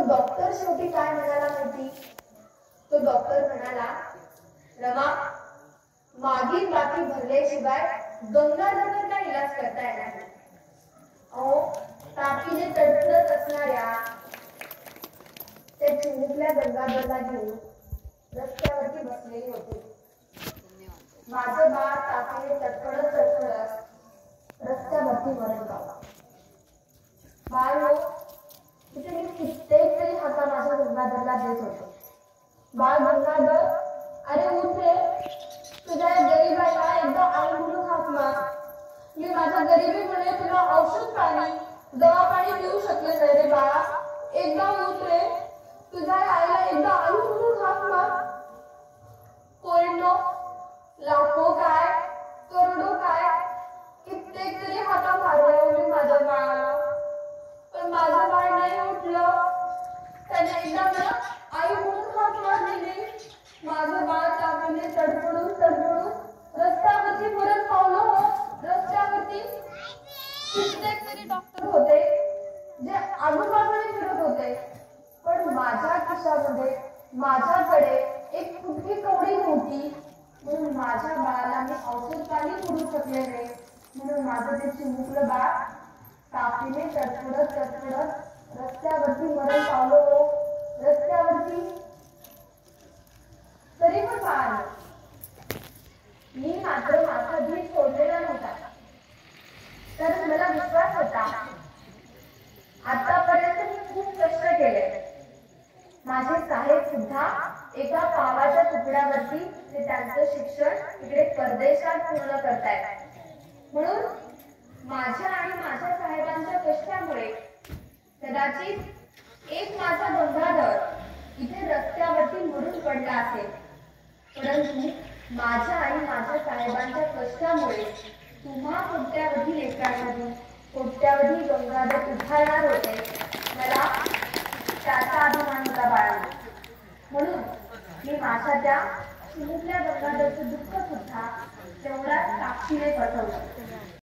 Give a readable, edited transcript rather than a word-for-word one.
Doctor शेवटी काय म्हणाला माहिती? तो डॉक्टर म्हणाला, रमा, मागील बाकी भरल्याशिवाय गंगाधरवर काय इलाज करता येणार नाही. अहो, तापीने तडफडत असणाऱ्या त्या चिमुकल्या गंगाधरला घेऊन रस्त्यावरती बसलेली होती. माझं बाळ तापीने तडफडत तडफडत रस्त्यावरती मरण पावला. बाळ तिथे मी कित्येक तरी हाका माझ्या गंगाधरला देत होतो. बाळ गंगाधर, अरे उठ रे, तुझ्या गरीब आईला एकदा आई म्हणून हाक मार. मी माझ्या गरिबीमुळे तुला औषध पाणी दवा पाणी देऊ शकले नाही रे बाळा. एकदा उठ रे, तुझ्या आईला एकदा आई म्हणून हाक मार. कोयनो लाखो काय करोडो काय कित्येक तरी हाका मारल्या मी माझ्या बाळाला, पण माझं बाळ नाही उठलं. त्याने एकदा मला आई म्हणून हाक मार दिली. माझं बाळ तापीने तडफडून तडफडून रस्त्यावरती मरण पावलं. रस्त्यावरती कित्येक तरी डॉक्टर होते जे आजूबाजूने फिरत होते, पण माझ्या खिशामध्ये माझ्याकडे एक कुठली कवडी नव्हती. म्हणून माझ्या बाळाला मी औषध पाणी करू शकले नाही. म्हणून माझं ते चिमुकलं बाळ तापीने तडफडत तडफडत रस्त्यावरती मरण पावलं. रस्त्यावरती तरी पण बाळाला मी मात्र माझा धीर सोडलेला नव्हता. तर मला विश्वास होता, आतापर्यंत मी खूप कष्ट केले. माझे साहेब सुद्धा एका पावाच्या तुकड्यावरती ते त्यांचं शिक्षण इकडे परदेशात पूर्ण करतायत. म्हणून माझ्या आणि माझ्या साहेबांच्या कष्टामुळे कदाचित एक माझा गंगाधर इथे रस्त्यावरती मरून पडला असेल. परंतु माझ्या आणि माझ्या साहेबांच्या कष्टामुळे तुम्हा कोट्यावधी लेकरांमधून कोट्यावधी गंगाधर उभारणार होते. मला त्याचा अभिमान होता बाळांना. म्हणून मी माझ्या त्या चिमुकल्या गंगाधरचं दुःख सुद्धा तेवढ्याच ताकदीने पटवलं.